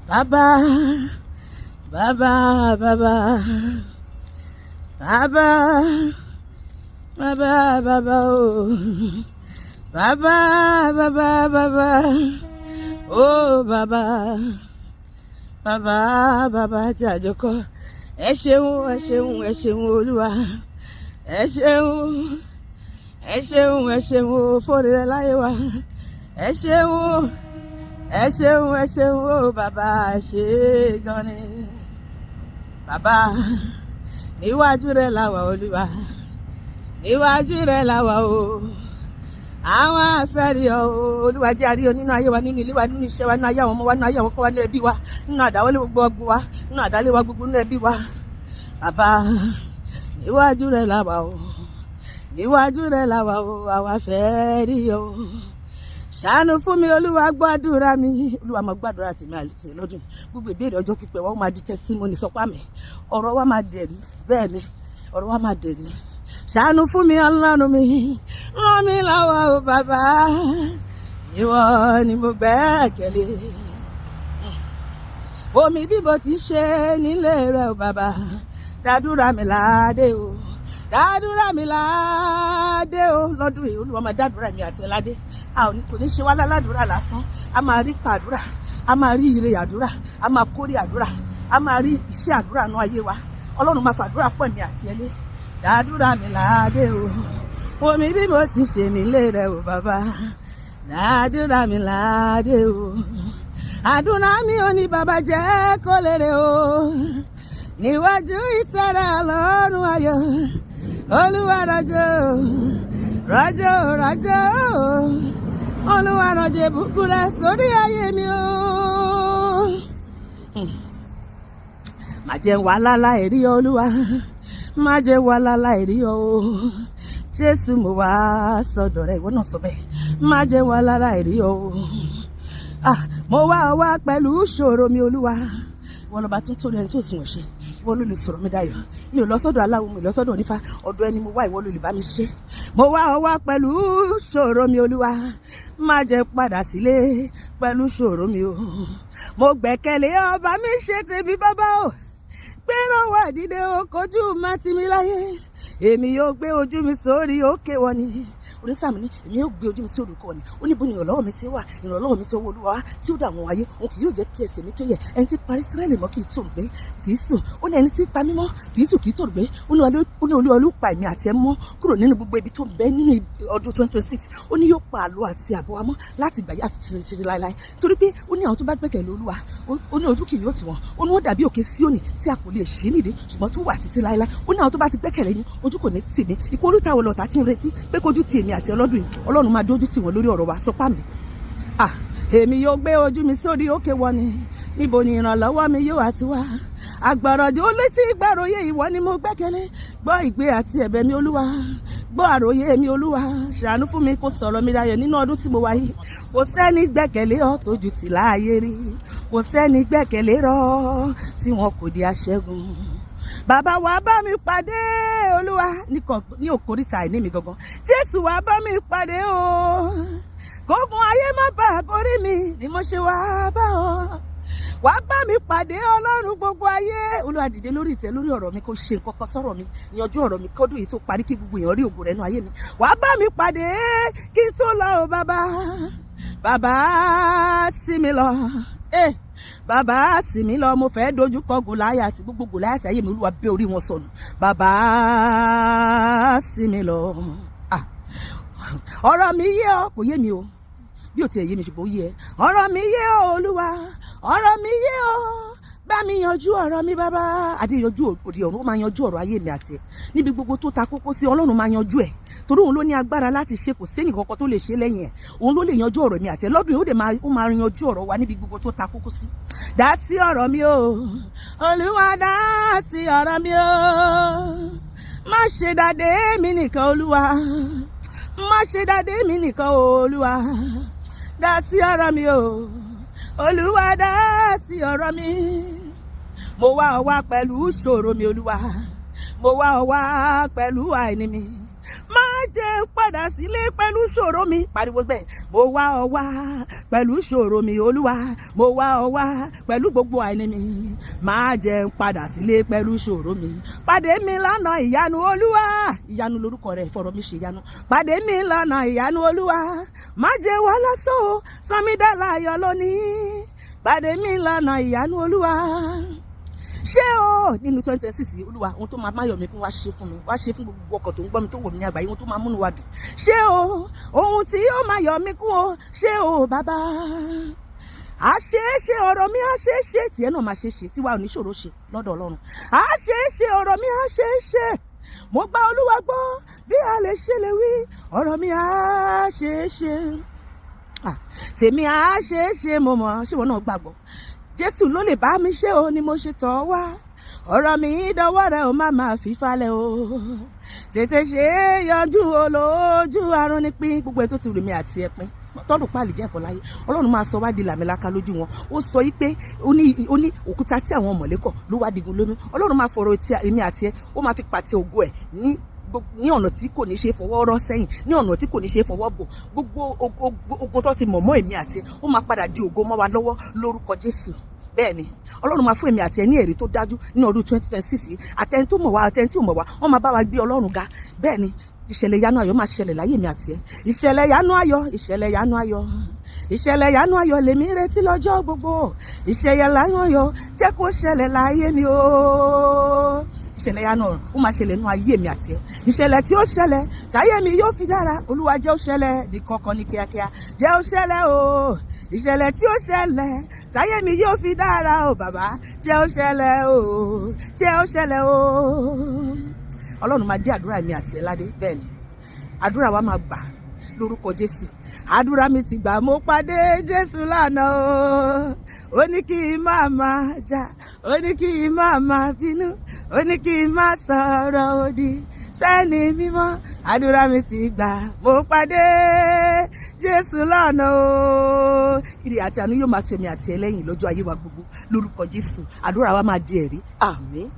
Baba, Baba, Baba, Baba, Baba, Baba, oh, Baba, Baba, Baba, oh, Baba, Baba, Baba, Jajoko, ẹ ṣeun, ẹ ṣeun, ẹ ṣeun Olúwa, ẹ ṣeun, ẹ ṣeun, ẹ ṣeun fóore rẹ láyé wa, ẹ ṣeun, ẹ ṣeun, ẹ ṣeun o bàbá, ẹ ṣe gan ni bàbá. Níwájú rẹ la wà Olúwa, níwájú rẹ la wà o, àwọn afẹ́rí ọ Olúwa jẹ́ àríyọ nínú ayé wa, nínú ilé wa, nínú iṣẹ́ wa, nínú ayé àwọn ọmọ wa, nínú ayé àwọn ọkọ wa, nínú ẹbí wa, nínú àdáwọlé gbogbo ọgbọ wa, nínú àdálé wa gbogbo, nínú ẹbí wa bàbá. Níwájú rẹ la wà o, níwájú rẹ la wà o, àwọn afẹ́rí ọ. Ṣàánú fún mi Olúwa, gbàdúrà mi Olúwa, máa gbàdúrà tèmi àti lọ́dún. Gbogbo ìbéèrè ọjọ́ pípẹ́ wa ó máa di testimony, sọpá mi ọ̀rọ̀ wa máa dẹ̀rí, bẹ́ẹ̀ ni ọ̀rọ̀ wa máa dẹ̀rí. Ṣàánú fún mi Ọlọ́run mi, ràn mí lọ́wọ́ o bàbá, ìwọ ni mo gbẹ́kẹ̀lé. Omi bíbò ti ṣe nílé rẹ o bàbá, dádúrà mi ládé o, dádúrà mi ládé o lọ́dún yìí. Olúwa máa dádúrà mi àti ẹládé, kò ní ṣe wá láládúrà lásán, a máa rí pàdúrà, a máa rí ire àdúrà, a máa kórè àdúrà, a máa rí iṣẹ́ àdúrà nú ayé wa. Ọlọ́run máa fàdúrà pọ̀ mi àti ẹlé, dádúrà mi ládé o, omi bí mo ti ṣe nílé rẹ o bàbá, dádúrà mi ládé o. Àdúrà mi ò ní bàbá jẹ́ kó lérè o, níwájú ìtẹ́rẹ̀ Ọlọ́run ayọ̀. Olúwa rọ̀jò, rọ̀jò, rọ̀jò, Olúwa rọ̀jò ìbùkún rẹ̀ sórí ayé mi o. Má jẹ́ wà láláì rí ọ Olúwa, má jẹ́ wà láláì rí ọ o. Jésù mo wá sọ́dọ̀ rẹ, ìwọ náà sọ bẹ́ẹ̀, má jẹ́ wà láláì rí ọ o. Mo wá pẹ̀lú ìṣòro mi Olúwa, ìwọ lọ́ba tó tó lẹ́ni tó sùn ọ̀ṣẹ́, ìwọ ló lè sọ̀rọ̀ mi dayọ̀. Mi ò lọ sọ́dọ̀ aláwo, mi ò lọ sọ́dọ̀ onífá, ọ̀dọ̀ ẹni mo wá, ìwọ ló lè bá mi ṣe. Mo wá pẹ̀lú ìṣòro mi Olúwa, má jẹ́ padà sílé pẹ̀lú ìṣòro mi o. Mo gbẹ́kẹ̀lé ọba mi ṣe tèmi bàbá o, gbéràn wá dìde o, kojú má tì mí láyé. Èmi yóò gbé ojú mi sórí òkè wọn ni, onísàmì ní èmi yóò gbé ojú mi sí orúkọ ni. Ó ní bo ni ìrànlọ́wọ́ mi ti wà, ìrànlọ́wọ́ mi ti ọwọ́ Olúwa tí ó dá àwọn ayé. Òun kì yóò jẹ́ kí ẹsẹ̀ mi kí ó yẹ̀. Ẹni tí parí Ísírẹ́lì mọ́ kì í tòun gbé, kì í sùn. Ó ní ẹni tí pa mí mọ́ kì í sùn, kì í tòun gbé. Ó ní Olúwa ló pa èmi àti ẹ mọ́ kúrò nínú gbogbo ibi tó ń bẹ nínú ọdún 2026. Ó ní yóò pa àlọ́ àti àbọ̀ wa mọ́ láti gbà yá tìrìtìrì láéláé. Torí pé ó ní àwọn tó bá gbẹ́kẹ̀lé Olúwa, ó ní ojú kì yóò tì wọ́n. Ó ní wọ́n dàbí òkè Síónì tí a kò lè ṣí nìdí ṣùgbọ́n tó wà títí láéláé. Ó ní àwọn tó bá ti gbẹ́kẹ̀lé ní ojú kò ní tì mí. Ikú oríta wo lọ̀tá tí ń retí pé kójú ti èmi àti ọlọ́dún yìí, Ọlọ́run máa dójú tì wọ́n lórí ọ̀rọ̀ wa, sọpá mi. Èmi yóò gbé ojú mi sórí òkè wọn ni, níbo ni ìrànlọ́wọ́ mi yóò àti wá. Àgbàràjò létí gbàròyé, ìwọ ni mo gbẹ́kẹ̀lé. Gbọ́ ìgbé àti ẹ̀bẹ̀ mi Olúwa, gbọ́ àròyé mi Olúwa, ṣàánú fún mi kó sọ̀rọ̀ mi dayọ̀ nínú ọdún tí mo wà yìí. Kò sẹ́ni gbẹ́kẹ̀lé ọ tójú tì láàyè rí, kò sẹ́ni gbẹ́kẹ̀lé rọ tí wọn kò di aṣẹ́gun. Bàbá wa bá mi pàdé Olúwa ní òkòríta àìní mi gangan. Jésù wa bá mi pàdé o, kógun ayé má bàa borí mi ni mo ṣe wá bá ọ. Wàá bá mi pàdé Ọlọ́run gbogbo ayé. Olúwa dìde lórí ìtẹ́ lórí ọ̀rọ̀ mi, kó ṣe nǹkan kan sọ̀rọ̀ mi, yanjú ọ̀rọ̀ mi kọ́dún yìí tó parí, kí gbogbo èèyàn rí ògo rẹ̀ nínú ayé mi. Wàá bá mi pàdé kí n tó lọ o bàbá, bàbá sí mi lọ. Bàbá sì mí lọ, mo fẹ́ dojú kọ Gòláyátì, gbogbo Gòláyátì ayé mi Olúwa bẹ́ orí wọn sọnù. Bàbá sì mí lọ. Ọ̀rọ̀ mi yé ọ, kò yé mi o, bí ò tiẹ̀ yé mi ṣùgbọ́n ó yé ẹ. Ọ̀rọ̀ mi yé ọ Olúwa, ọ̀rọ̀ mi yé ọ, bá mi yanjú ọ̀rọ̀ mi bàbá. Adé yanjú òde ọ̀run, ó máa yanjú ọ̀rọ̀ ayé mi àti ẹ̀. Níbi gbogbo tó ta kókó sí, Ọlọ́run máa yanjú ẹ̀, torí òun ló ní agbára láti ṣe, kò sẹ́ni kankan tó lè ṣe lẹ́yìn ẹ̀. Òun ló lè yanjú ọ̀rọ̀ mi àti ẹ̀ lọ́dún yìí, ó máa yanjú ọ̀rọ̀ wa níbi gbogbo tó ta kókó sí. Dá sí ọ̀rọ̀ mi o Olúwa, dá sí ọ̀rọ̀ mi o. Má ṣe dàdé mi nìkan Olúwa, má ṣe dàdé mi nìkan Olúwa. Dá sí ọ̀rọ̀ mi o Olúwa, dá sí ọ̀rọ̀ mi. Mo wá ọ wá pẹ̀lú ìṣòro mi Olúwa, mo wá ọ wá pẹ̀lú àìní mi. Má jẹ́ n padà sílé pẹ̀lú ṣòro mi. Pariwo bẹ́ẹ̀. Mo wá ọ wá pẹ̀lú ṣòro mi Olúwa. Mo wá ọ wá pẹ̀lú gbogbo àìní mi. Má jẹ́ n padà sílé pẹ̀lú ṣòro mi. Pàdé mi lọ́nà ìyanu Olúwa. Ìyanu lórúkọ rẹ̀, fọ̀rọ̀ mi ṣe ìyanu. Pàdé mi lọ́nà ìyanu Olúwa. Má jẹ́ wá lásán o, sọ mí dá láyọ̀ lónìí. Pàdé mi lọ́nà ìyanu Olúwa. Ṣé o nínú 2026 Olúwa ohun tó máa máyọ̀ mi kún wá ṣe fún mi, wá ṣe fún gbogbo ọkàn tó ń gbọ́ mi tó wò mí ní àgbáyé, ohun tó máa múnú wa dùn. Ṣé o ohun tí ó máa yọ̀ mí kún o, ṣé o bàbá. Àṣeéṣe ọ̀rọ̀ mi àṣeéṣe, tiẹ̀ náà máa ṣeéṣe, tiwa ò ní ṣòro ṣe lọ́dọ̀ Ọlọ́run. Àṣeéṣe ọ̀rọ̀ mi àṣeéṣe, mo gba Olúwa gbọ́ bí a lè ṣe lè wí, ọ̀rọ̀ mi àṣeéṣe. Tèmi àṣeéṣe mo mọ̀, ṣé wọn náà gbàgbọ́? Jésù ló lè bá mi ṣe o ni mo ṣe tọ̀ wá. Ọ̀rọ̀ mi dọwọ́ rẹ̀ o máa fi falẹ̀ o. Tètè ṣe é yanjú o lójú arún ní pín. Gbogbo ẹ̀ tó ti rù mí àti ẹ pín. Tọ́dún pàlì jẹ́ ẹ̀kọ́ láyé. Ọlọ́run máa sọ wá di làmìlaka lójú wọn. Ó sọ yí pé ó ní òkúta tí àwọn mọ̀lẹ́kọ̀ ló wá digun lómi. Ọlọ́run máa fọ̀rọ̀ ti èmi àti ẹ, ó máa fi pàtẹ ògo ẹ̀ ní ọ̀nà tí kò ní ṣe fọwọ́ rọ́ sẹ́yìn, ní ọ̀nà tí kò ní ṣe fọwọ́ bò. Gbogbo ogun tó ti mọ̀ mọ́ èmi àti ẹ, ó máa padà di ògo mọ́ wa lọ́wọ́ lórúkọ Jésù. Bẹ́ẹ̀ ni Ọlọ́run máa fún èmi àti ẹ ní èrè tó dájú ní ọdún 2026. Àtẹni tó mọ̀ wá àtẹni tí ò mọ̀ wá, wọ́n máa bá wa gbé Ọlọ́run ga. Bẹ́ẹ̀ ni ìṣẹ̀lẹ̀ ìyanu ayọ̀ máa ṣẹlẹ̀ láyé mi àti ẹ. Ìṣẹ̀lẹ̀ ìyanu ayọ̀, ìṣẹ̀lẹ̀ ìyanu ayọ̀, ìṣẹ̀lẹ̀ ìyanu ayọ̀ lèmi retí lọ́jọ́ gbogbo. Ìṣẹ̀lẹ̀ ìyanu ayọ̀ jẹ́ kó ṣẹlẹ̀ láyé mi o. Ìṣẹ̀lẹ̀ ìyanu ó máa ṣẹlẹ̀ nínú ayé mi àti ẹ. Ìṣẹ̀lẹ̀ tí ó ṣẹlẹ̀ táyé mi yóò fi dára, Olúwa jẹ́ ó ṣẹlẹ̀ ní kankan ní kíákíá. Jẹ́ ó ṣẹlẹ̀ o. Ìṣẹ̀lẹ̀ tí ó ṣẹlẹ̀ táyé mi yóò fi dára o bàbá. Jẹ́ ó ṣẹlẹ̀ o. Jẹ́ ó ṣẹlẹ̀ o. Ọlọ́run máa dé àdúrà mi àti ẹ ládé. Bẹ́ẹ̀ ni àdúrà wa máa gbà lórúkọ Jésù. Àdúrà mi ti gbà, mo pàdé Jésù lánàá o. Ó ní kí n máa jà, ó ní kí n máa bínú, ó ní kí n má sọ̀rọ̀ òdì sẹ́ni mímọ́. Àdúrà mi ti gbà, mo pàdé Jésù lánàá o. Ire àti àánú yóò máa tẹ̀mí àti ẹlẹ́yìn lọ́jọ́ ayé wa gbogbo lórúkọ Jésù. Àdúrà wa máa di ẹ̀rí. Àmín.